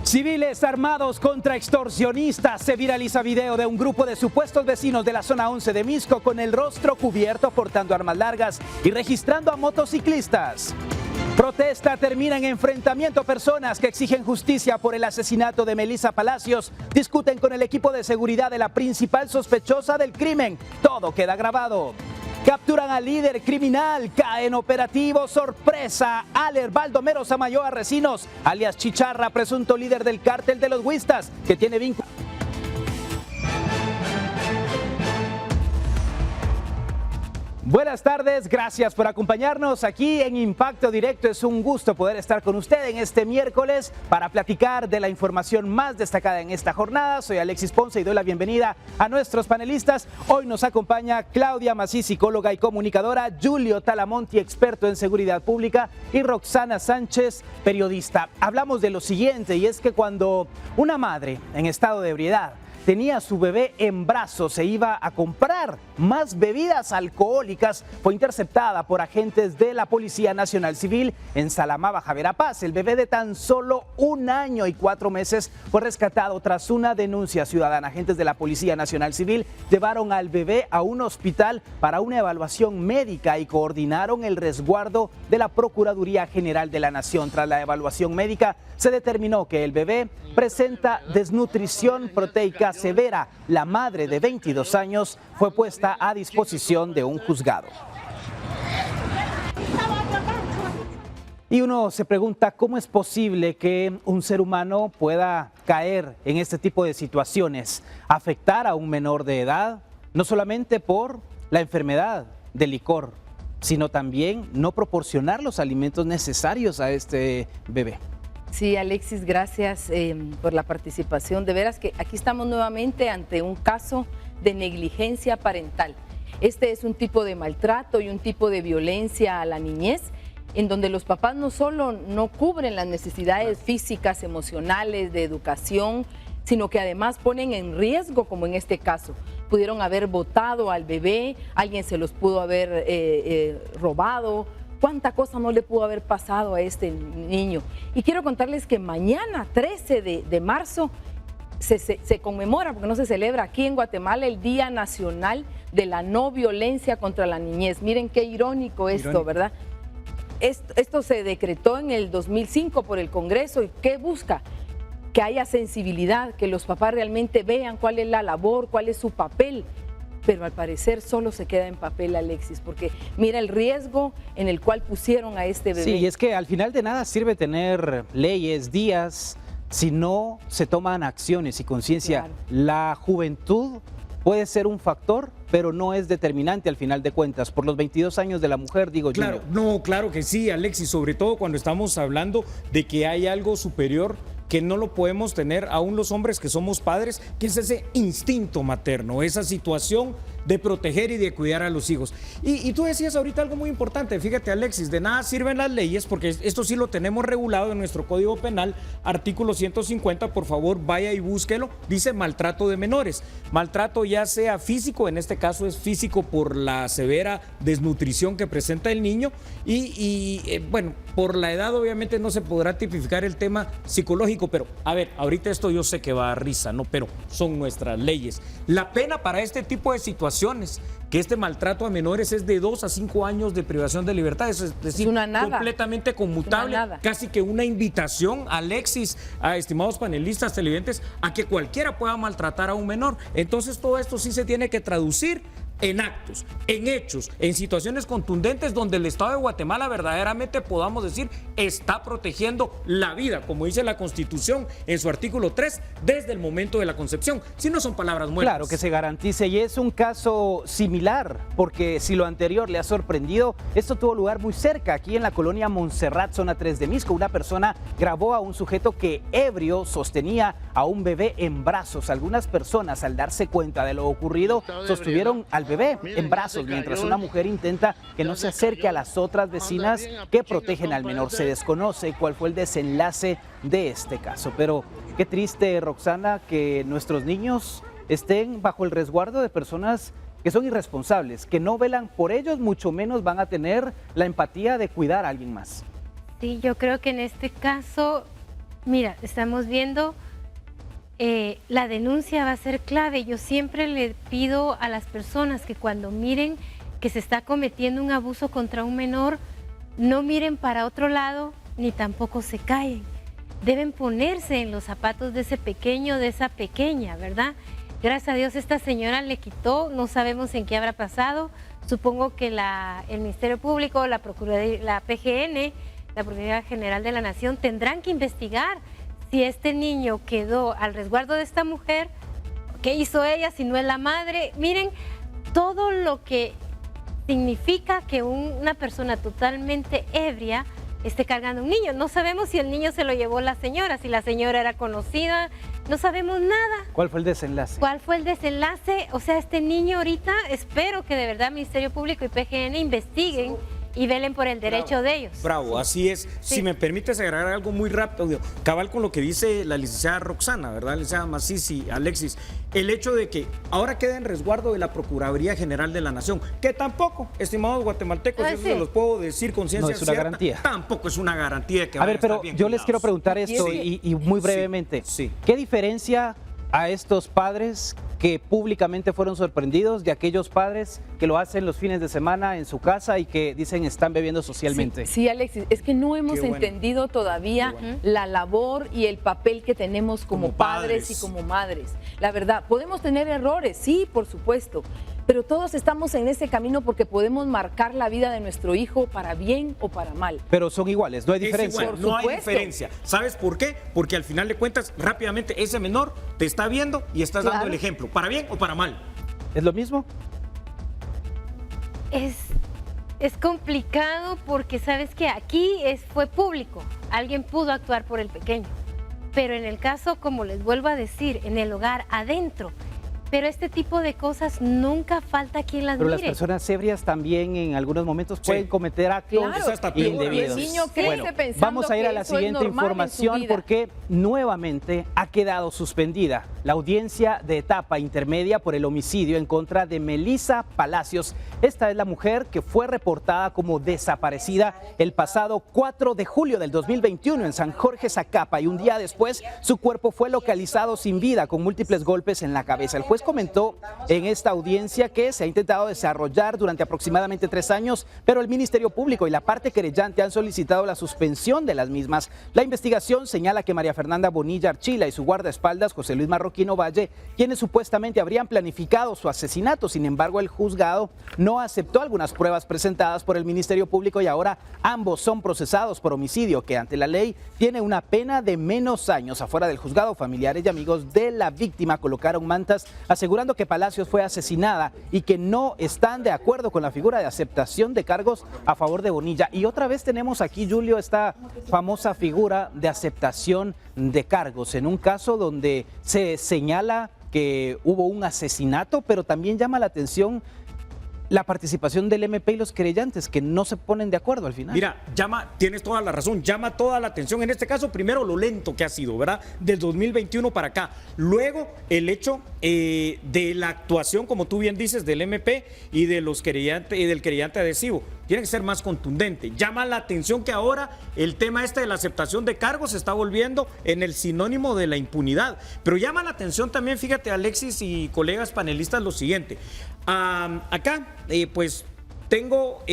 Civiles armados contra extorsionistas. Se viraliza video de un grupo de supuestos vecinos de la zona 11 de Misco con el rostro cubierto portando armas largas y registrando a motociclistas. Protesta termina en enfrentamiento. Personas que exigen justicia por el asesinato de Melissa Palacios discuten con el equipo de seguridad de la principal sospechosa del crimen. Todo queda grabado. Capturan al líder criminal, cae en operativo sorpresa. Aler Baldomero Samayoa Recinos, alias Chicharra, presunto líder del cártel de los Huistas, que tiene vínculos. Buenas tardes, gracias por acompañarnos aquí en Impacto Directo. Es un gusto poder estar con usted en este miércoles para platicar de la información más destacada en esta jornada. Soy Alexis Ponce y doy la bienvenida a nuestros panelistas. Hoy nos acompaña Claudia Masí, psicóloga y comunicadora, Julio Talamonti, experto en seguridad pública, y Roxana Sánchez, periodista. Hablamos de lo siguiente, y es que cuando una madre en estado de ebriedad tenía a su bebé en brazos, se iba a comprar más bebidas alcohólicas, fue interceptada por agentes de la Policía Nacional Civil en Salamá, Baja Verapaz. El bebé de tan solo 1 año y 4 meses fue rescatado tras una denuncia ciudadana. Agentes de la Policía Nacional Civil llevaron al bebé a un hospital para una evaluación médica y coordinaron el resguardo de la Procuraduría General de la Nación. Tras la evaluación médica, se determinó que el bebé presenta desnutrición proteica severa. La madre de 22 años fue puesta a disposición de un juzgado. Y uno se pregunta cómo es posible que un ser humano pueda caer en este tipo de situaciones, afectar a un menor de edad, no solamente por la enfermedad del licor, sino también no proporcionar los alimentos necesarios a este bebé. Sí, Alexis, gracias por la participación. De veras que aquí estamos nuevamente ante un caso de negligencia parental. Este es un tipo de maltrato y un tipo de violencia a la niñez, en donde los papás no solo no cubren las necesidades físicas, emocionales, de educación, sino que además ponen en riesgo, como en este caso. Pudieron haber botado al bebé, alguien se los pudo haber robado. ¿Cuánta cosa no le pudo haber pasado a este niño? Y quiero contarles que mañana, 13 de marzo, se conmemora, porque no se celebra aquí en Guatemala, el Día Nacional de la No Violencia contra la Niñez. Miren qué irónico esto, ¿verdad? Esto se decretó en el 2005 por el Congreso. ¿Y qué busca? Que haya sensibilidad, que los papás realmente vean cuál es la labor, cuál es su papel. Pero al parecer solo se queda en papel, Alexis, porque mira el riesgo en el cual pusieron a este bebé. Sí, y es que al final de nada sirve tener leyes, días, si no se toman acciones y conciencia. Claro. La juventud puede ser un factor, pero no es determinante al final de cuentas. Por los 22 años de la mujer, digo yo. Claro, no, claro que sí, Alexis, sobre todo cuando estamos hablando de que hay algo superior que no lo podemos tener aún los hombres que somos padres, que es ese instinto materno, esa situación de proteger y de cuidar a los hijos. Y tú decías ahorita algo muy importante, fíjate, Alexis, de nada sirven las leyes, porque esto sí lo tenemos regulado en nuestro Código Penal, artículo 150, por favor vaya y búsquelo, dice maltrato de menores, maltrato ya sea físico, en este caso es físico por la severa desnutrición que presenta el niño, bueno, por la edad obviamente no se podrá tipificar el tema psicológico, pero a ver, ahorita esto yo sé que va a risa, ¿no? Pero son nuestras leyes. La pena para este tipo de situaciones, que este maltrato a menores, es de 2 a 5 años de privación de libertad, es decir, completamente conmutable, casi que una invitación, Alexis, a estimados panelistas, televidentes, a que cualquiera pueda maltratar a un menor. Entonces todo esto sí se tiene que traducir en actos, en hechos, en situaciones contundentes donde el Estado de Guatemala verdaderamente podamos decir está protegiendo la vida, como dice la Constitución en su artículo 3, desde el momento de la concepción. Si no son palabras muertas. Claro, que se garantice, y es un caso similar, porque si lo anterior le ha sorprendido, esto tuvo lugar muy cerca, aquí en la colonia Montserrat, zona 3 de Misco. Una persona grabó a un sujeto que ebrio sostenía a un bebé en brazos. Algunas personas, al darse cuenta de lo ocurrido, sostuvieron al bebé en brazos, mientras una mujer intenta que no se acerque a las otras vecinas que protegen al menor. Se desconoce cuál fue el desenlace de este caso, pero qué triste, Roxana, que nuestros niños estén bajo el resguardo de personas que son irresponsables, que no velan por ellos, mucho menos van a tener la empatía de cuidar a alguien más. Sí, yo creo que en este caso Mira, estamos viendo, la denuncia va a ser clave. Yo siempre le pido a las personas que cuando miren que se está cometiendo un abuso contra un menor, no miren para otro lado ni tampoco se callen. Deben ponerse en los zapatos de ese pequeño, de esa pequeña, ¿verdad? Gracias a Dios esta señora le quitó, no sabemos en qué habrá pasado. Supongo que el Ministerio Público, la Procuraduría, la PGN, la Procuraduría General de la Nación tendrán que investigar si este niño quedó al resguardo de esta mujer, qué hizo ella, si no es la madre. Miren todo lo que significa que una persona totalmente ebria esté cargando un niño. No sabemos si el niño se lo llevó la señora, si la señora era conocida, no sabemos nada. ¿Cuál fue el desenlace? ¿Cuál fue el desenlace? O sea, este niño ahorita, espero que de verdad Ministerio Público y PGN investiguen y velen por el derecho de ellos. Bravo, así es. Sí. Si me permites agregar algo muy rápido, cabal con lo que dice la licenciada Roxana, ¿verdad? La licenciada Massisi, Alexis, el hecho de que ahora queda en resguardo de la Procuraduría General de la Nación, que tampoco, estimados guatemaltecos, eso sí. se los puedo decir con ciencia No es una cierta, garantía. tampoco es una garantía que A vayan ver, pero estar bien yo les cuidados. quiero preguntar esto Sí. y muy brevemente. Sí. ¿Qué diferencia a estos padres que públicamente fueron sorprendidos de aquellos padres que lo hacen los fines de semana en su casa y que dicen están bebiendo socialmente? Sí, Alexis, es que no hemos Qué bueno. entendido todavía Qué bueno. la labor y el papel que tenemos como Como padres padres. y como madres. La verdad, podemos tener errores, sí, por supuesto, pero todos estamos en ese camino porque podemos marcar la vida de nuestro hijo para bien o para mal. Pero son iguales, no hay Es diferencia. igual, Por no hay supuesto. diferencia. ¿Sabes por qué? Porque al final de cuentas, rápidamente, ese menor te está viendo y estás Claro. dando el ejemplo, para bien o para mal. ¿Es lo mismo? Es complicado porque sabes que aquí fue público, alguien pudo actuar por el pequeño, pero en el caso, como les vuelvo a decir, en el hogar, adentro, pero este tipo de cosas nunca falta quien las Pero las mire. personas ebrias también en algunos momentos Sí. pueden cometer actos Claro, es hasta peor. indebidos. El niño crece Bueno, pensando vamos a ir a que la eso es siguiente normal en su información vida. porque nuevamente ha quedado suspendida la audiencia de etapa intermedia por el homicidio en contra de Melissa Palacios. Esta es la mujer que fue reportada como desaparecida el pasado 4 de julio del 2021 en San Jorge, Zacapa, y un día después su cuerpo fue localizado sin vida con múltiples golpes en la cabeza. El juez comentó en esta audiencia que se ha intentado desarrollar durante aproximadamente 3 años, pero el Ministerio Público y la parte querellante han solicitado la suspensión de las mismas. La investigación señala que María Fernanda Bonilla Archila y su guardaespaldas, José Luis Marroquín Ovalle, quienes supuestamente habrían planificado su asesinato. Sin embargo, el juzgado no aceptó algunas pruebas presentadas por el Ministerio Público y ahora ambos son procesados por homicidio, que ante la ley tiene una pena de menos años. Afuera del juzgado, familiares y amigos de la víctima colocaron mantas asegurando que Palacios fue asesinada y que no están de acuerdo con la figura de aceptación de cargos a favor de Bonilla. Y otra vez tenemos aquí, Julio, esta famosa figura de aceptación de cargos en un caso donde se señala que hubo un asesinato, pero también llama la atención la participación del MP y los querellantes, que no se ponen de acuerdo al final. Mira, tienes toda la razón, llama toda la atención. En este caso, primero lo lento que ha sido, ¿verdad? Del 2021 para acá. Luego, el hecho de la actuación, como tú bien dices, del MP y de los querellantes y del querellante adhesivo. Tiene que ser más contundente. Llama la atención que ahora el tema de la aceptación de cargos se está volviendo en el sinónimo de la impunidad. Pero llama la atención también, fíjate, Alexis y colegas panelistas, lo siguiente. Acá, pues, tengo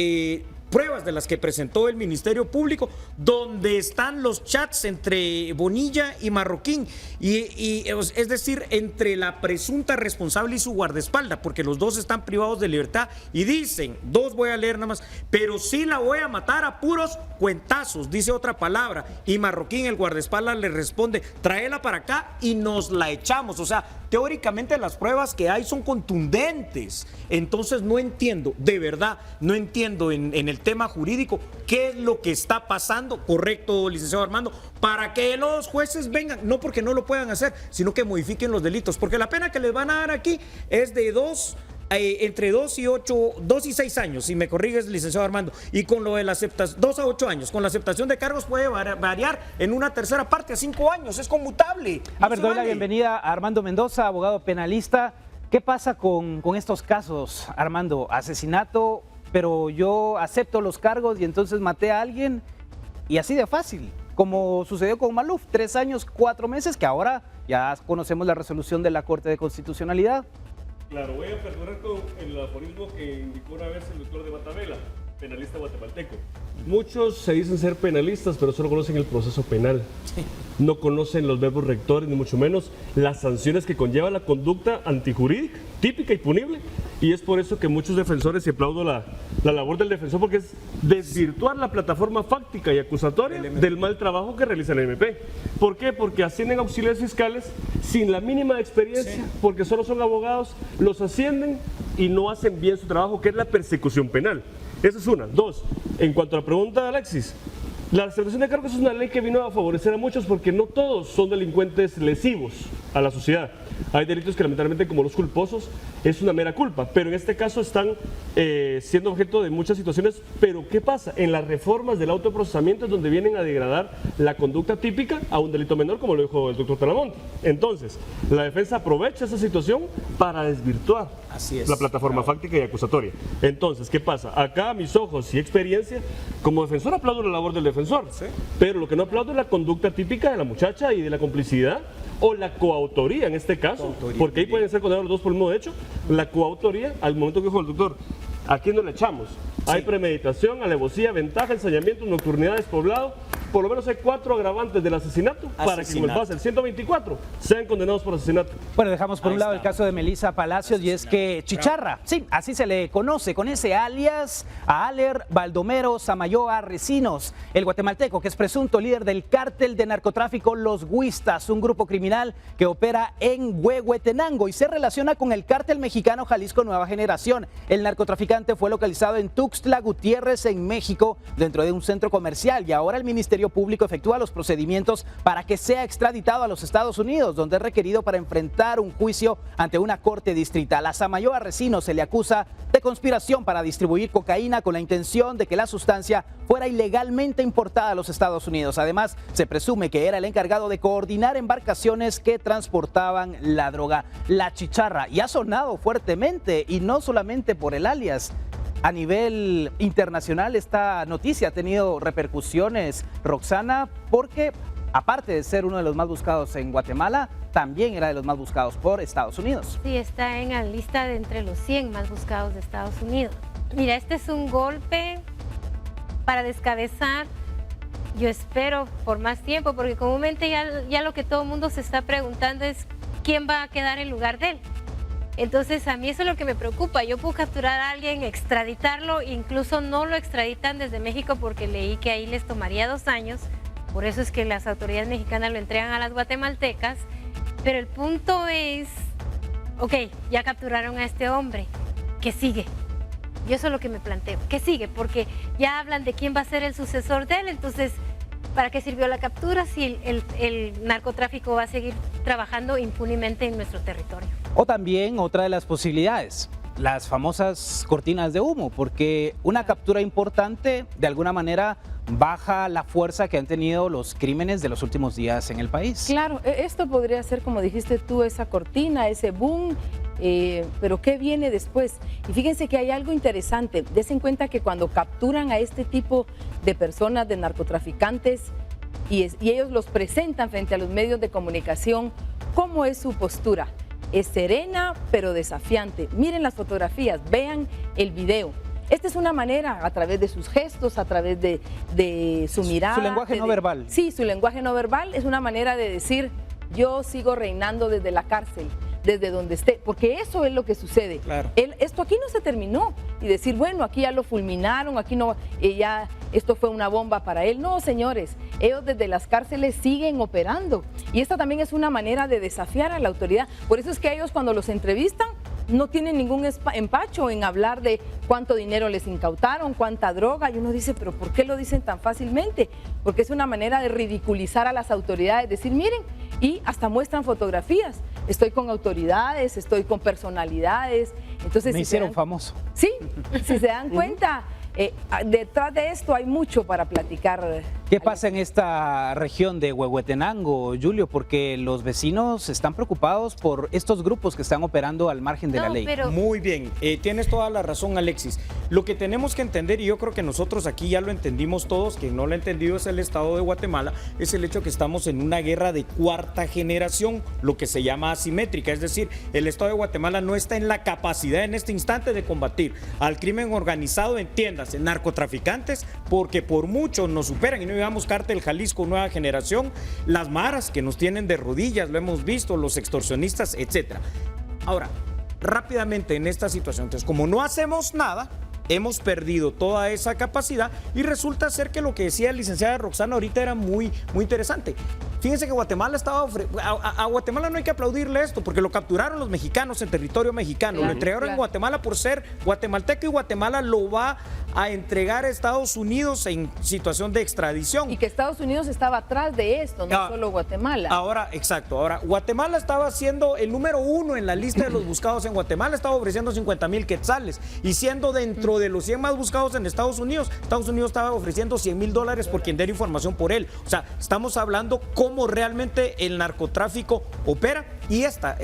pruebas de las que presentó el Ministerio Público, donde están los chats entre Bonilla y Marroquín, es decir, entre la presunta responsable y su guardaespaldas, porque los dos están privados de libertad y dicen, dos voy a leer nada más, pero sí la voy a matar a puros cuentazos, dice otra palabra, y Marroquín, el guardaespaldas, le responde, tráela para acá y nos la echamos. O sea, teóricamente las pruebas que hay son contundentes. Entonces no entiendo, de verdad, no entiendo en el tema jurídico qué es lo que está pasando, correcto, licenciado Armando, para que los jueces vengan, no porque no lo puedan hacer, sino que modifiquen los delitos, porque la pena que les van a dar aquí es de entre 2 y 6 años, si me corriges, licenciado Armando, y con lo de la aceptación, 2 a 8 años, con la aceptación de cargos puede variar en una tercera parte a 5 años, es conmutable. A ver, doy la bienvenida a Armando Mendoza, abogado penalista. ¿Qué pasa con estos casos, Armando? Asesinato, pero yo acepto los cargos y entonces maté a alguien y así de fácil. como sucedió con Maluf, 3 años, 4 meses, que ahora ya conocemos la resolución de la Corte de Constitucionalidad. Claro, voy a perdurar con el aforismo que indicó una vez el doctor de Matavela, penalista guatemalteco. Muchos se dicen ser penalistas, pero solo conocen el proceso penal. No conocen los verbos rectores, ni mucho menos las sanciones que conlleva la conducta antijurídica, típica y punible. Y es por eso que muchos defensores, y aplaudo la labor del defensor, porque es desvirtuar la plataforma fáctica y acusatoria del mal trabajo que realiza el MP. ¿Por qué? Porque ascienden auxiliares fiscales sin la mínima experiencia, porque solo son abogados, los ascienden y no hacen bien su trabajo, que es la persecución penal. Esa es una. Dos, en cuanto a la pregunta de Alexis, la extradición de cargos es una ley que vino a favorecer a muchos porque no todos son delincuentes lesivos a la sociedad. Hay delitos que lamentablemente, como los culposos, es una mera culpa, pero en este caso están siendo objeto de muchas situaciones. Pero ¿qué pasa? En las reformas del autoprocesamiento es donde vienen a degradar la conducta típica a un delito menor, como lo dijo el doctor Talamonte. Entonces, la defensa aprovecha esa situación para desvirtuar la plataforma fáctica y acusatoria. Entonces, ¿qué pasa? Acá, a mis ojos y experiencia, como defensor aplaudo la labor del defensor, pero lo que no aplaudo es la conducta típica de la muchacha y de la complicidad o la coautoría en este caso, porque ahí pueden ser condenados los dos por el mismo hecho. La coautoría, al momento que dijo el doctor, ¿a quién nos le echamos? Hay premeditación, alevosía, ventaja, ensañamiento, nocturnidad, despoblado. Por lo menos hay 4 agravantes del asesinato para que, como pasa el 124, sean condenados por asesinato. Bueno, dejamos por un lado el caso de Melissa Palacios, y es que Chicharra, sí, así se le conoce, con ese alias a Aller Baldomero Samayoa Recinos, el guatemalteco que es presunto líder del cártel de narcotráfico Los Huistas, un grupo criminal que opera en Huehuetenango y se relaciona con el cártel mexicano Jalisco Nueva Generación. El narcotraficante fue localizado en Tuxtla Gutiérrez, en México, dentro de un centro comercial, y ahora el Ministerio Público efectúa los procedimientos para que sea extraditado a los Estados Unidos, donde es requerido para enfrentar un juicio ante una corte distrital. A Samayoa Recinos se le acusa de conspiración para distribuir cocaína con la intención de que la sustancia fuera ilegalmente importada a los Estados Unidos. Además, se presume que era el encargado de coordinar embarcaciones que transportaban la droga. La Chicharra, y ha sonado fuertemente, y no solamente por el alias. A nivel internacional esta noticia ha tenido repercusiones, Roxana, porque aparte de ser uno de los más buscados en Guatemala, también era de los más buscados por Estados Unidos. Sí, está en la lista de entre los 100 más buscados de Estados Unidos. Mira, este es un golpe para descabezar, yo espero, por más tiempo, porque comúnmente ya lo que todo el mundo se está preguntando es quién va a quedar en lugar de él. Entonces, a mí eso es lo que me preocupa. Yo puedo capturar a alguien, extraditarlo, incluso no lo extraditan desde México porque leí que ahí les tomaría 2 años. Por eso es que las autoridades mexicanas lo entregan a las guatemaltecas. Pero el punto es, ok, ya capturaron a este hombre, ¿qué sigue? Yo eso es lo que me planteo, ¿qué sigue? Porque ya hablan de quién va a ser el sucesor de él, entonces, ¿para qué sirvió la captura si el narcotráfico va a seguir trabajando impunemente en nuestro territorio? O también otra de las posibilidades, las famosas cortinas de humo, porque una captura importante de alguna manera baja la fuerza que han tenido los crímenes de los últimos días en el país. Claro, esto podría ser, como dijiste tú, esa cortina, ese boom, pero ¿qué viene después? Y fíjense que hay algo interesante, des en cuenta que cuando capturan a este tipo de personas, de narcotraficantes, y ellos los presentan frente a los medios de comunicación, ¿cómo es su postura? Es serena, pero desafiante. Miren las fotografías, vean el video. Esta es una manera, a través de sus gestos, a través de su mirada. Su lenguaje no verbal. Sí, su lenguaje no verbal es una manera de decir, yo sigo reinando desde la cárcel, desde donde esté, porque eso es lo que sucede. Claro. Esto aquí no se terminó. Y decir, bueno, aquí ya lo fulminaron, aquí no, ya esto fue una bomba para él. No, señores, ellos desde las cárceles siguen operando. Y esta también es una manera de desafiar a la autoridad. Por eso es que ellos, cuando los entrevistan, no tienen ningún empacho en hablar de cuánto dinero les incautaron, cuánta droga, y uno dice, pero ¿por qué lo dicen tan fácilmente? Porque es una manera de ridiculizar a las autoridades, decir, miren, y hasta muestran fotografías, estoy con autoridades, estoy con personalidades. Entonces, Me hicieron famoso. Sí, si se dan cuenta, Detrás de esto hay mucho para platicar. ¿Qué pasa en esta región de Huehuetenango, Julio? Porque los vecinos están preocupados por estos grupos que están operando al margen de la ley. Pero Muy bien, tienes toda la razón, Alexis. Lo que tenemos que entender, y yo creo que nosotros aquí ya lo entendimos todos, quien no lo ha entendido es el Estado de Guatemala, es el hecho que estamos en una guerra de cuarta generación, lo que se llama asimétrica, es decir, el Estado de Guatemala no está en la capacidad en este instante de combatir al crimen organizado, entiéndase, narcotraficantes, porque por mucho nos superan, y no digamos Cártel Jalisco, nueva generación, las maras que nos tienen de rodillas, lo hemos visto, los extorsionistas, etcétera. Ahora, rápidamente en esta situación, entonces, como no hacemos nada, hemos perdido toda esa capacidad y resulta ser que lo que decía la licenciada Roxana ahorita era muy interesante. Fíjense que Guatemala estaba a Guatemala no hay que aplaudirle esto porque lo capturaron los mexicanos en territorio mexicano, lo entregaron en Guatemala por ser guatemalteco y Guatemala lo va a entregar a Estados Unidos en situación de extradición. Y que Estados Unidos estaba atrás de esto, no solo Guatemala. Ahora, exacto, ahora Guatemala estaba siendo el número 1 en la lista de los buscados en Guatemala, estaba ofreciendo 50,000 quetzales y siendo dentro de los 100 más buscados en Estados Unidos estaba ofreciendo $100,000 por quien diera información por él. O sea, estamos hablando cómo realmente el narcotráfico opera y esta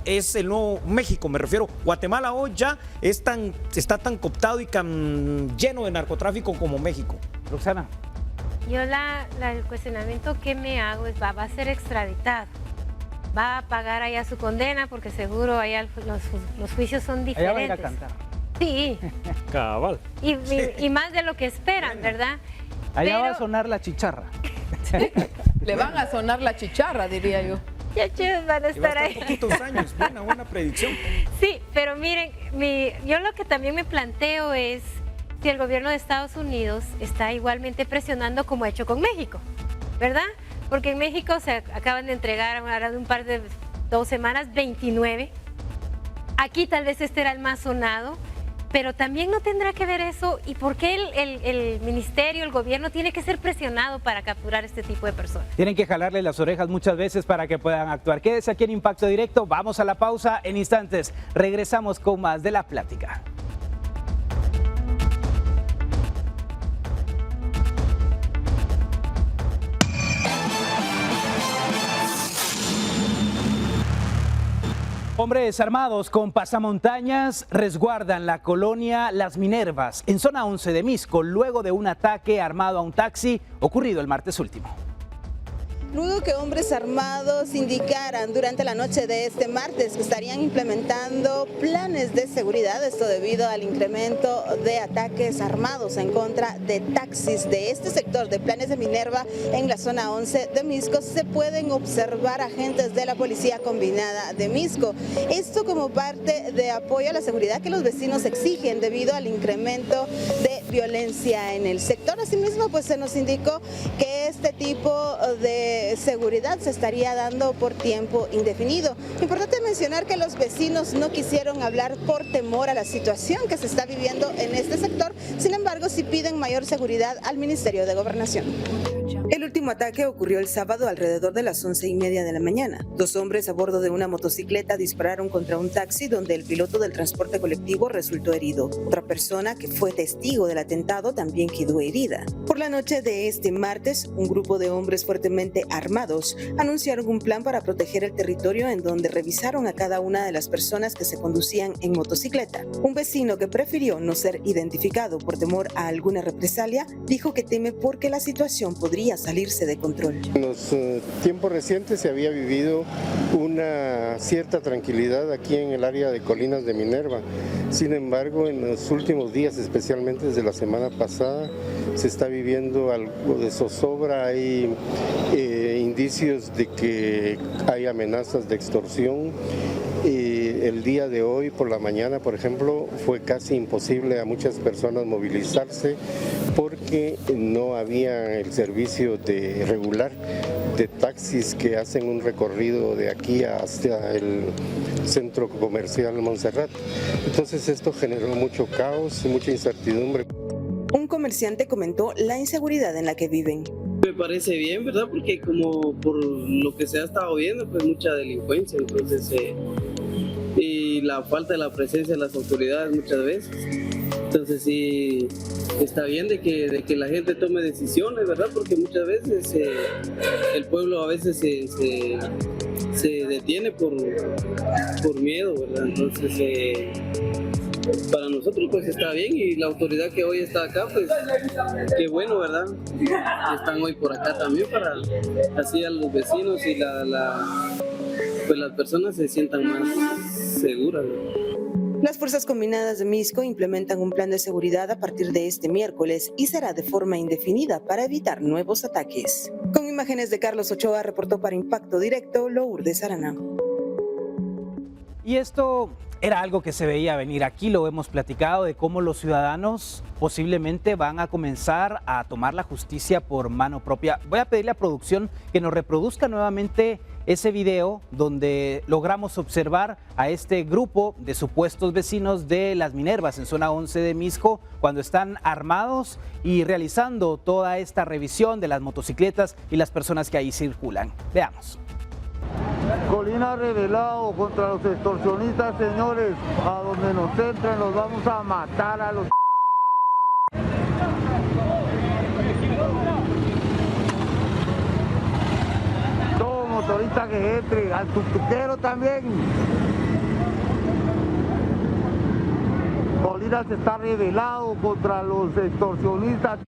es el nuevo México, me refiero. Guatemala hoy ya está tan cooptado y tan lleno de narcotráfico como México. Roxana. yo el cuestionamiento que me hago es, va a ser extraditado. Va a pagar allá su condena porque seguro allá los juicios son diferentes. Allá va a ir a cantar. Sí. Cabal. Y más de lo que esperan, ¿verdad? Allá va a sonar la chicharra. Le van a sonar la chicharra, diría yo. Muchachos van a estar ahí. Poquitos años, buena predicción. Sí, pero miren, yo lo que también me planteo es si el gobierno de Estados Unidos está igualmente presionando como ha hecho con México, ¿verdad? Porque en México se acaban de entregar ahora de un par de 2 semanas 29. Aquí tal vez este era el más sonado, pero también no tendrá que ver eso. ¿Y por qué el ministerio, el gobierno tiene que ser presionado para capturar este tipo de personas? Tienen que jalarle las orejas muchas veces para que puedan actuar. Quédese aquí en Impacto Directo, vamos a la pausa en instantes. Regresamos con más de la plática. Hombres armados con pasamontañas resguardan la colonia Las Minervas en zona 11 de Misco luego de un ataque armado a un taxi ocurrido el martes último. Luego que hombres armados indicaran durante la noche de este martes que estarían implementando planes de seguridad, esto debido al incremento de ataques armados en contra de taxis de este sector de Planes de Minerva en la zona 11 de Misco, se pueden observar agentes de la Policía Combinada de Misco. Esto como parte de apoyo a la seguridad que los vecinos exigen debido al incremento de violencia en el sector. Asimismo, pues se nos indicó que este tipo de seguridad se estaría dando por tiempo indefinido. Importante mencionar que los vecinos no quisieron hablar por temor a la situación que se está viviendo en este sector, sin embargo sí piden mayor seguridad al Ministerio de Gobernación. El último ataque ocurrió el sábado alrededor de las 11:30 de la mañana. 2 hombres a bordo de una motocicleta dispararon contra un taxi donde el piloto del transporte colectivo resultó herido. Otra persona que fue testigo del atentado también quedó herida. Por la noche de este martes, un grupo de hombres fuertemente armados anunciaron un plan para proteger el territorio en donde revisaron a cada una de las personas que se conducían en motocicleta. Un vecino que prefirió no ser identificado por temor a alguna represalia dijo que teme porque la situación podría salirse de control. En los tiempos recientes se había vivido una cierta tranquilidad aquí en el área de Colinas de Minerva. Sin embargo, en los últimos días, especialmente desde la semana pasada, se está viviendo algo de zozobra. Hay indicios de que hay amenazas de extorsión. El día de hoy por la mañana, por ejemplo, fue casi imposible a muchas personas movilizarse porque no había el servicio regular de taxis que hacen un recorrido de aquí hasta el centro comercial Montserrat. Entonces esto generó mucho caos y mucha incertidumbre. Un comerciante comentó la inseguridad en la que viven. Me parece bien, ¿verdad? Porque como por lo que se ha estado viendo, pues mucha delincuencia, entonces y la falta de la presencia de las autoridades muchas veces. Entonces sí, está bien de que la gente tome decisiones, ¿verdad? Porque muchas veces el pueblo a veces se detiene por miedo, ¿verdad? Entonces para nosotros pues está bien, y la autoridad que hoy está acá, pues qué bueno, ¿verdad? Están hoy por acá también para así a los vecinos y pues las personas se sientan más seguras, ¿verdad? Las Fuerzas Combinadas de Misco implementan un plan de seguridad a partir de este miércoles y será de forma indefinida para evitar nuevos ataques. Con imágenes de Carlos Ochoa, reportó para Impacto Directo Lourdes Arana. Y esto era algo que se veía venir. Aquí lo hemos platicado de cómo los ciudadanos posiblemente van a comenzar a tomar la justicia por mano propia. Voy a pedirle a producción que nos reproduzca nuevamente ese video donde logramos observar a este grupo de supuestos vecinos de Las Minervas en zona 11 de Misco cuando están armados y realizando toda esta revisión de las motocicletas y las personas que ahí circulan. Veamos. Colina rebelado contra los extorsionistas, señores. A donde nos entren los vamos a matar a los... Todo motorista que entre, al tutuquero también. Colina se está rebelado contra los extorsionistas.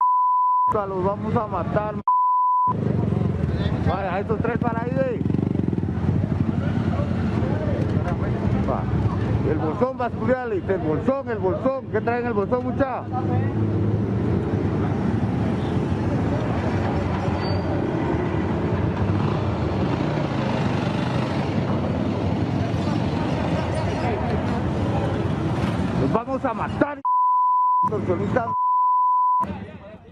Los vamos a matar. Vaya, estos tres para ahí, ¿ve? El bolsón vascular, el bolsón, ¿qué traen el bolsón, mucha? Los vamos a matar, extorsionistas.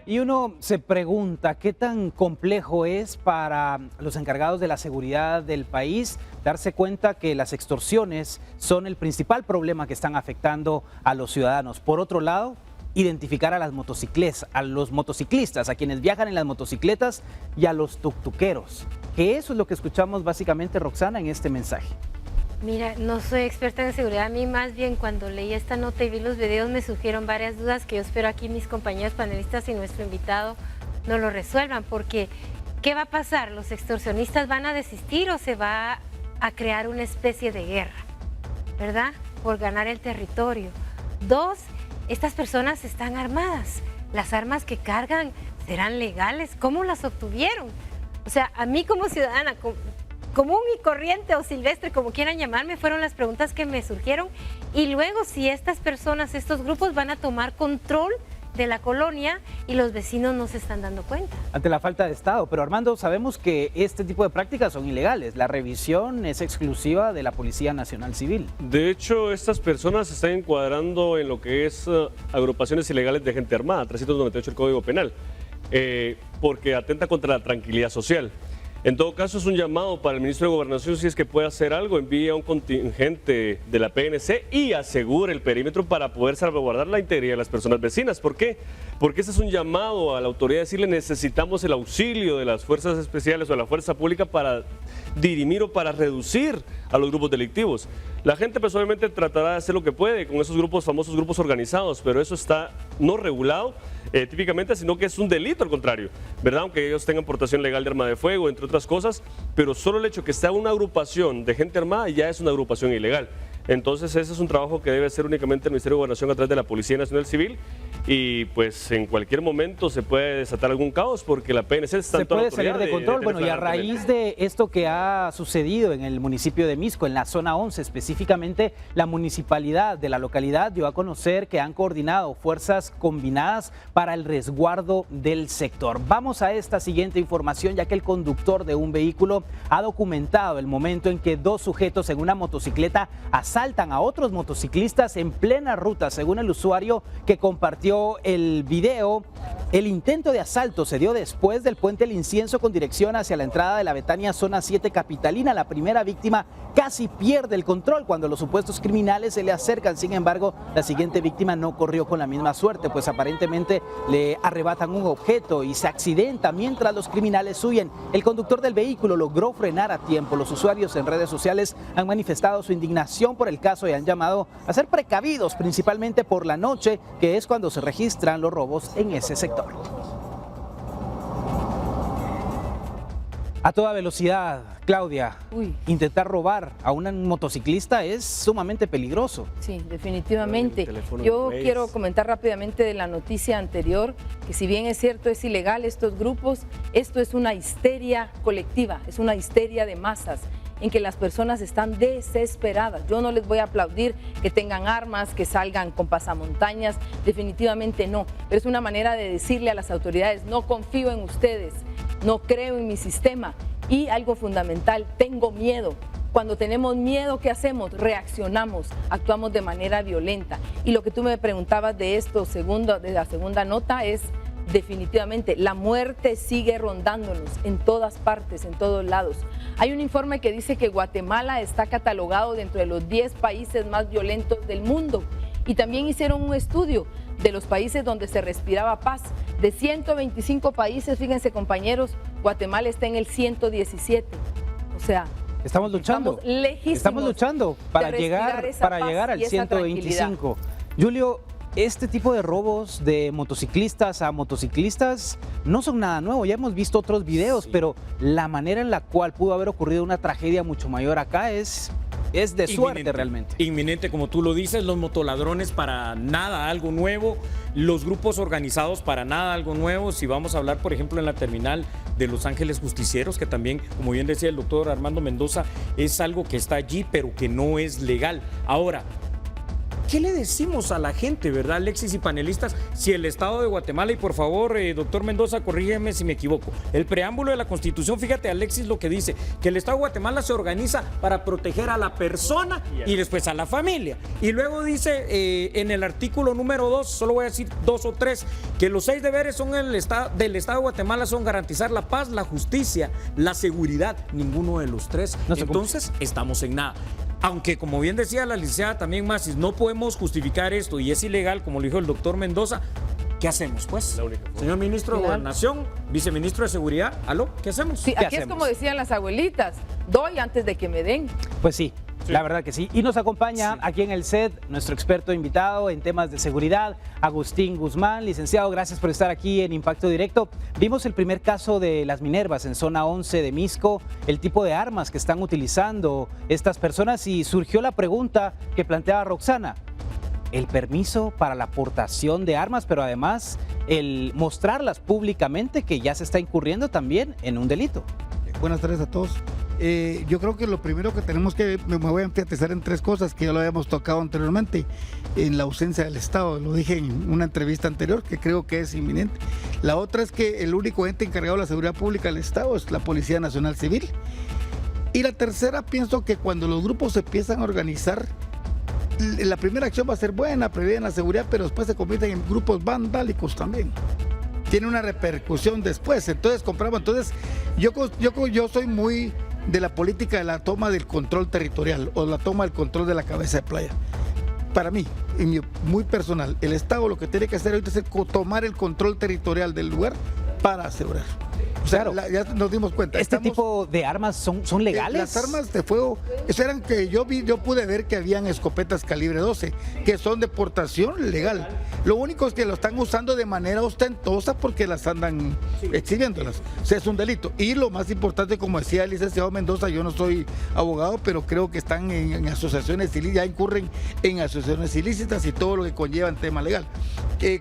Y uno se pregunta qué tan complejo es para los encargados de la seguridad del país darse cuenta que las extorsiones son el principal problema que están afectando a los ciudadanos. Por otro lado, identificar a los motociclistas, a quienes viajan en las motocicletas y a los tuctuqueros. Que eso es lo que escuchamos básicamente, Roxana, en este mensaje. Mira, no soy experta en seguridad, a mí más bien cuando leí esta nota y vi los videos me surgieron varias dudas que yo espero aquí mis compañeros panelistas y nuestro invitado nos lo resuelvan, porque ¿qué va a pasar? ¿Los extorsionistas van a desistir o se va a crear una especie de guerra, verdad? Por ganar el territorio. Dos, estas personas están armadas, las armas que cargan serán legales, ¿cómo las obtuvieron? O sea, a mí como ciudadana, común y corriente o silvestre, como quieran llamarme, fueron las preguntas que me surgieron. Y luego si estas personas, estos grupos van a tomar control de la colonia y los vecinos no se están dando cuenta. Ante la falta de Estado. Pero Armando, sabemos que este tipo de prácticas son ilegales. La revisión es exclusiva de la Policía Nacional Civil. De hecho, estas personas se están encuadrando en lo que es agrupaciones ilegales de gente armada, 398 del Código Penal, porque atenta contra la tranquilidad social. En todo caso, es un llamado para el ministro de Gobernación, si es que puede hacer algo, envíe a un contingente de la PNC y asegure el perímetro para poder salvaguardar la integridad de las personas vecinas. ¿Por qué? Porque este es un llamado a la autoridad de decirle necesitamos el auxilio de las fuerzas especiales o de la fuerza pública para dirimir o para reducir a los grupos delictivos. La gente pues obviamente tratará de hacer lo que puede con esos grupos, famosos grupos organizados, pero eso está no regulado típicamente, sino que es un delito al contrario, ¿verdad? Aunque ellos tengan portación legal de arma de fuego, entre otras cosas, pero solo el hecho que está una agrupación de gente armada ya es una agrupación ilegal. Entonces ese es un trabajo que debe hacer únicamente el Ministerio de Gobernación a través de la Policía Nacional Civil y pues en cualquier momento se puede desatar algún caos porque la PNC está se puede salir de control. Bueno, y a raíz de esto que ha sucedido en el municipio de Misco, en la zona 11 específicamente, la municipalidad de la localidad dio a conocer que han coordinado fuerzas combinadas para el resguardo del sector. Vamos a esta siguiente información, ya que el conductor de un vehículo ha documentado el momento en que dos sujetos en una motocicleta asaltan a otros motociclistas en plena ruta, según el usuario que compartió vio el video. El intento de asalto se dio después del puente El Incienso con dirección hacia la entrada de la Betania Zona 7 capitalina. La primera víctima casi pierde el control cuando los supuestos criminales se le acercan. Sin embargo, la siguiente víctima no corrió con la misma suerte, pues aparentemente le arrebatan un objeto y se accidenta mientras los criminales huyen. El conductor del vehículo logró frenar a tiempo. Los usuarios en redes sociales han manifestado su indignación por el caso y han llamado a ser precavidos, principalmente por la noche, que es cuando se registran los robos en ese sector. A toda velocidad, Claudia, intentar robar a un motociclista es sumamente peligroso. Sí, definitivamente. Yo quiero comentar rápidamente de la noticia anterior, que si bien es cierto es ilegal estos grupos, esto es una histeria colectiva, es una histeria de masas, en que las personas están desesperadas. Yo no les voy a aplaudir que tengan armas, que salgan con pasamontañas, definitivamente no, pero es una manera de decirle a las autoridades: no confío en ustedes, no creo en mi sistema. Y algo fundamental, tengo miedo. Cuando tenemos miedo, ¿qué hacemos? Reaccionamos, actuamos de manera violenta. Y lo que tú me preguntabas de esto, de la segunda nota, es definitivamente la muerte sigue rondándonos en todas partes, en todos lados. Hay un informe que dice que Guatemala está catalogado dentro de los 10 países más violentos del mundo. Y también hicieron un estudio de los países donde se respiraba paz. De 125 países, fíjense compañeros, Guatemala está en el 117. O sea, estamos luchando. Estamos luchando para llegar al 125. Julio, este tipo de robos de motociclistas a motociclistas no son nada nuevo. Ya hemos visto otros videos, pero la manera en la cual pudo haber ocurrido una tragedia mucho mayor acá es de suerte realmente. Inminente, como tú lo dices, los motoladrones para nada algo nuevo, los grupos organizados para nada algo nuevo. Si vamos a hablar, por ejemplo, en la terminal de Los Ángeles Justicieros, que también, como bien decía el doctor Armando Mendoza, es algo que está allí, pero que no es legal. Ahora, ¿qué le decimos a la gente, verdad, Alexis y panelistas, si el Estado de Guatemala, y por favor, doctor Mendoza, corrígeme si me equivoco, el preámbulo de la Constitución, fíjate, Alexis, lo que dice, que el Estado de Guatemala se organiza para proteger a la persona y después a la familia. Y luego dice en el artículo número 2, solo voy a decir 2 o 3, que los 6 deberes son del Estado de Guatemala son garantizar la paz, la justicia, la seguridad, ninguno de los 3. Entonces, estamos en nada. Aunque, como bien decía la licenciada también Masis, no podemos justificar esto y es ilegal, como lo dijo el doctor Mendoza, ¿qué hacemos pues? Señor ministro de Gobernación, viceministro de Seguridad, ¿aló? ¿Qué hacemos? Sí, aquí es como decían las abuelitas, doy antes de que me den. Pues sí. La verdad que sí. Y nos acompaña aquí en el set nuestro experto invitado en temas de seguridad, Agustín Guzmán. Licenciado, gracias por estar aquí en Impacto Directo. Vimos el primer caso de las Minervas en zona 11 de Misco, el tipo de armas que están utilizando estas personas y surgió la pregunta que planteaba Roxana. El permiso para la aportación de armas, pero además el mostrarlas públicamente, que ya se está incurriendo también en un delito. Buenas tardes a todos. Yo creo que lo primero que tenemos que, me voy a enfatizar en 3 cosas que ya lo habíamos tocado anteriormente, en la ausencia del Estado, lo dije en una entrevista anterior, que creo que es inminente. La otra es que el único ente encargado de la seguridad pública del Estado es la Policía Nacional Civil. Y la tercera, pienso que cuando los grupos se empiezan a organizar, la primera acción va a ser buena, prever la seguridad, pero después se convierten en grupos vandálicos también. Tiene una repercusión después, entonces compramos. Entonces yo soy muy de la política de la toma del control territorial o la toma del control de la cabeza de playa. Para mí, muy personal, el Estado lo que tiene que hacer ahorita es tomar el control territorial del lugar para asegurar. O sea, claro. Ya nos dimos cuenta. ¿Este tipo de armas son legales? Las armas de fuego, eso eran que yo pude ver que habían escopetas calibre 12, que son de portación legal. Lo único es que lo están usando de manera ostentosa porque las andan exhibiéndolas. O sea, es un delito. Y lo más importante, como decía el licenciado Mendoza, yo no soy abogado, pero creo que están en asociaciones ilícitas, ya incurren en asociaciones ilícitas y todo lo que conlleva en tema legal.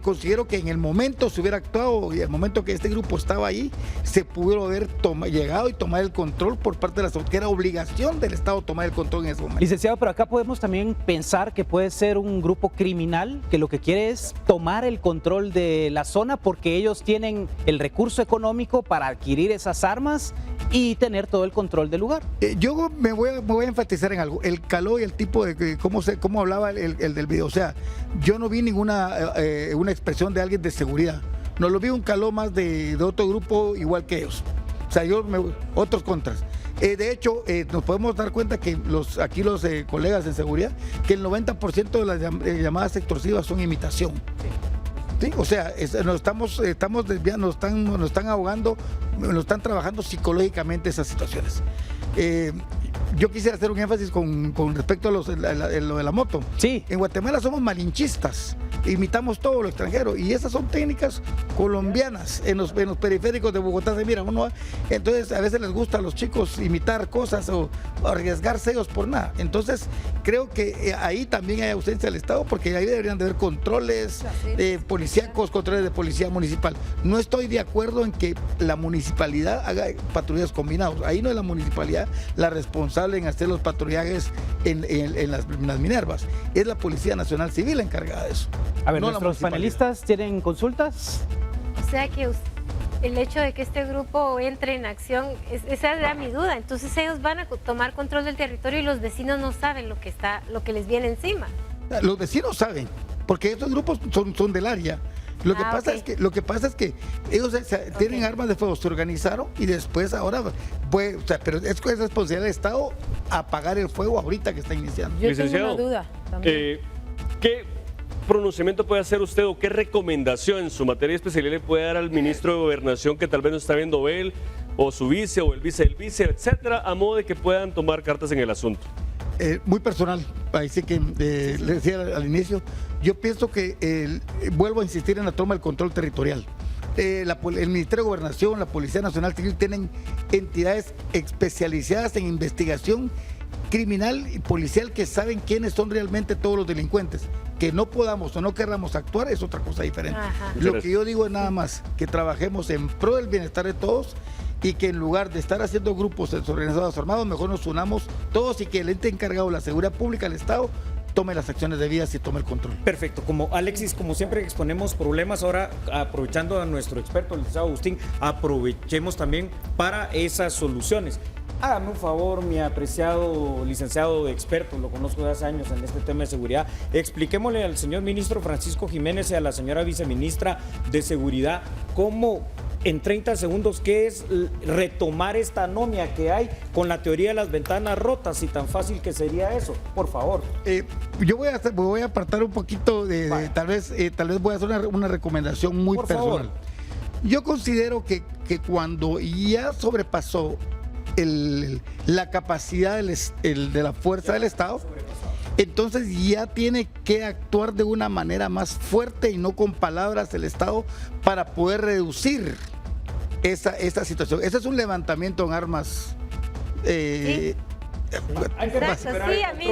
Considero que en el momento se hubiera actuado y el momento que este grupo estaba ahí, se pudo haber llegado y tomar el control por parte de la sociedad, que era obligación del Estado tomar el control en ese momento. Licenciado, pero acá podemos también pensar que puede ser un grupo criminal que lo que quiere es tomar el control de la zona porque ellos tienen el recurso económico para adquirir esas armas y tener todo el control del lugar. Yo me voy a enfatizar en algo, el calor y el tipo de cómo hablaba el del video. O sea, yo no vi ninguna una expresión de alguien de seguridad. No lo vi un caló más de otro grupo igual que ellos. O sea, otros contras. De hecho, nos podemos dar cuenta que los colegas de seguridad, que el 90% de las llamadas extorsivas son imitación. Sí, o sea, nos estamos desviando, nos están ahogando, nos están trabajando psicológicamente esas situaciones. Yo quisiera hacer un énfasis con respecto a lo de la moto. Sí. En Guatemala somos malinchistas, imitamos todo lo extranjero y esas son técnicas colombianas. En los periféricos de Bogotá se mira uno, entonces a veces les gusta a los chicos imitar cosas o arriesgarse ellos por nada. Entonces creo que ahí también hay ausencia del Estado, porque ahí deberían de haber controles policíacos, controles de policía municipal. No estoy de acuerdo en que la municipalidad haga patrullas combinados. Ahí no es la municipalidad la responsable en hacer los patrullajes en las Minervas. Es la Policía Nacional Civil la encargada de eso. A ver, no ¿nuestros panelistas tienen consultas? O sea que el hecho de que este grupo entre en acción, esa era mi duda. Entonces ellos van a tomar control del territorio y los vecinos no saben lo que les viene encima. Los vecinos saben, porque estos grupos son del área. Lo que pasa es que ellos tienen armas de fuego, se organizaron y después ahora pero es responsabilidad del Estado apagar el fuego ahorita que está iniciando. Yo tengo una duda también. ¿Qué pronunciamiento puede hacer usted o qué recomendación en su materia de especialidad le puede dar al ministro de Gobernación que tal vez no está viendo él, o su vice, o el vice del vice, etcétera, a modo de que puedan tomar cartas en el asunto? Muy personal, ahí sí que le decía al inicio, yo pienso que vuelvo a insistir en la toma del control territorial. El Ministerio de Gobernación, la Policía Nacional Civil tienen entidades especializadas en investigación criminal y policial que saben quiénes son realmente todos los delincuentes. Que no podamos o no queramos actuar es otra cosa diferente. Ajá. Lo que yo digo es nada más que trabajemos en pro del bienestar de todos y que en lugar de estar haciendo grupos desorganizados armados, mejor nos unamos todos y que el ente encargado de la seguridad pública del Estado tome las acciones debidas y tome el control. Perfecto. Como Alexis, como siempre exponemos problemas, ahora aprovechando a nuestro experto, el licenciado Agustín, aprovechemos también para esas soluciones. Hágame un favor, mi apreciado licenciado experto, lo conozco de hace años en este tema de seguridad, expliquémosle al señor ministro Francisco Jiménez y a la señora viceministra de Seguridad cómo, en 30 segundos, qué es retomar esta anomia que hay con la teoría de las ventanas rotas y tan fácil que sería eso, por favor. Yo voy a apartar un poquito tal vez voy a hacer una recomendación muy por personal. favor. Yo considero que cuando ya sobrepasó la capacidad de la fuerza del Estado, entonces ya tiene que actuar de una manera más fuerte y no con palabras el Estado para poder reducir esa situación. Ese es un levantamiento en armas. Sí.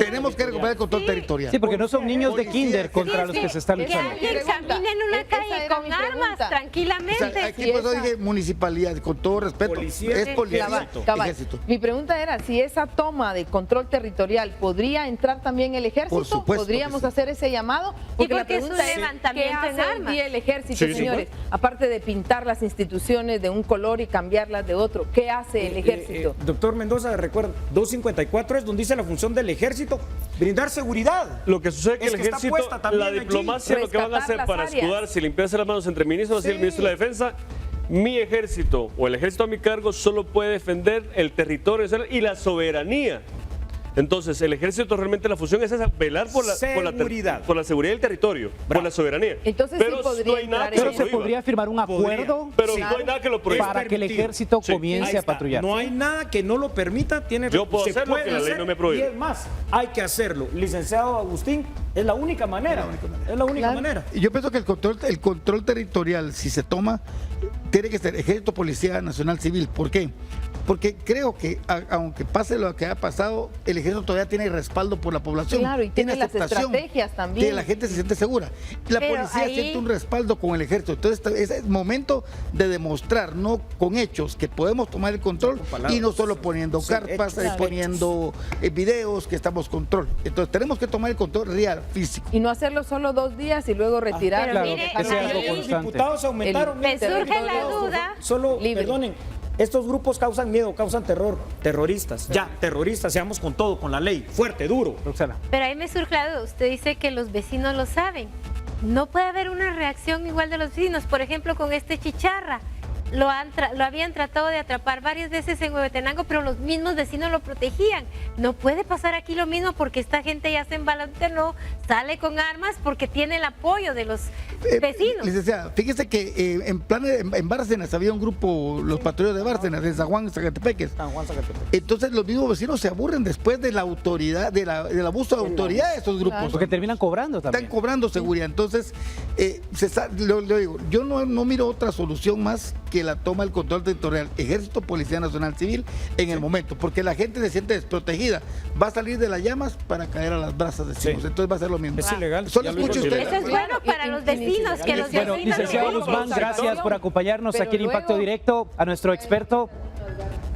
Tenemos que recuperar el control territorial. Sí, porque no son niños de kinder contra los que se están Que luchando. alguien camine en una calle con armas tranquilamente. O sea, aquí por eso dije municipalidad, con todo respeto, Policía, es policía, Cabal. ejército. Mi pregunta era si esa toma de control territorial podría entrar también el ejército. Por supuesto ¿Podríamos que sí. hacer ese llamado? Porque la porque es un pregunta es, levantamiento ¿qué en hace hoy armas? día el ejército, Sí, sí. señores? Aparte de pintar las instituciones de un color y cambiarlas de otro, ¿qué hace el ejército? Doctor Mendoza, recuerda, 254 es donde dice la función del ejército, brindar seguridad. Lo que sucede es que el está ejército, puesta también la allí. diplomacia, lo que van a hacer Rescatar para las áreas. escudarse y limpiarse las manos entre ministros, así el ministro de la Defensa, mi ejército o el ejército a mi cargo solo puede defender el territorio y la soberanía. Entonces, el ejército realmente la función es esa, velar por la Seguridad. por la seguridad del territorio, por la soberanía. Entonces pero sí podría no hay nada entrar que Pero lo en se prohíba. podría firmar un acuerdo Pero Sí. no hay nada que lo prohíba. para que el permitido. ejército Sí. Ahí comience a está. patrullar. No hay nada que no lo permita, Yo puedo hacer lo que la ley no me prohíbe. Y es más, hay que hacerlo. Licenciado Agustín, es la única manera. Es la única manera. Y yo pienso que el control territorial, si se toma, tiene que ser Ejército, Policía Nacional Civil. ¿Por qué? Porque creo que aunque pase lo que ha pasado, el ejército todavía tiene respaldo por la población. Claro, y tiene las aceptación, estrategias también. que la gente se siente segura. La Pero policía ahí- siente un respaldo con el ejército. Entonces es momento de demostrar, no con hechos, que podemos tomar el control Con palabras. y no solo poniendo Sí, carpas, hechos. poniendo videos que estamos control. Entonces tenemos que tomar el control real, físico. Y no hacerlo solo 2 días y luego retirar. Pero claro, mire, que sea ahí- algo Los constante. diputados aumentaron. Me surge la duda. Solo, Libre. perdonen, estos grupos causan miedo, causan terror. Terroristas, ya, terroristas, seamos con todo, con la ley, fuerte, duro. Roxana. Pero ahí me surge la duda. Usted dice que los vecinos lo saben. no puede haber una reacción igual de los vecinos. Por ejemplo, con este chicharra, lo habían tratado de atrapar varias veces en Huehuetenango, pero los mismos vecinos lo protegían. No puede pasar aquí lo mismo porque esta gente ya se envalentonó, sale con armas porque tiene el apoyo de los vecinos. Licenciada, fíjese que en Bárcenas había un grupo, los patrulleros de Bárcenas, de San Juan, Zacatepeques. Entonces los mismos vecinos se aburren después de la autoridad, del abuso de autoridad de estos grupos. Claro. Porque terminan cobrando también. Están cobrando seguridad. Entonces, lo digo, yo no miro otra solución más que la toma del control territorial, Ejército, Policía Nacional Civil, en el momento, porque la gente se siente desprotegida, va a salir de las llamas para caer a las brasas de cimos, entonces va a ser lo mismo. Es ilegal. Solo escuche usted. Eso es bueno para los vecinos, que los Bueno, vecinos... licenciado Guzmán, gracias por acompañarnos Pero aquí en Impacto luego- Directo, a nuestro experto,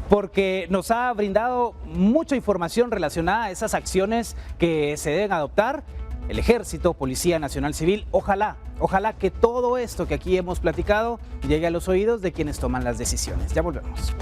porque nos ha brindado mucha información relacionada a esas acciones que se deben adoptar. El Ejército, Policía Nacional Civil, ojalá que todo esto que aquí hemos platicado llegue a los oídos de quienes toman las decisiones. Ya volvemos.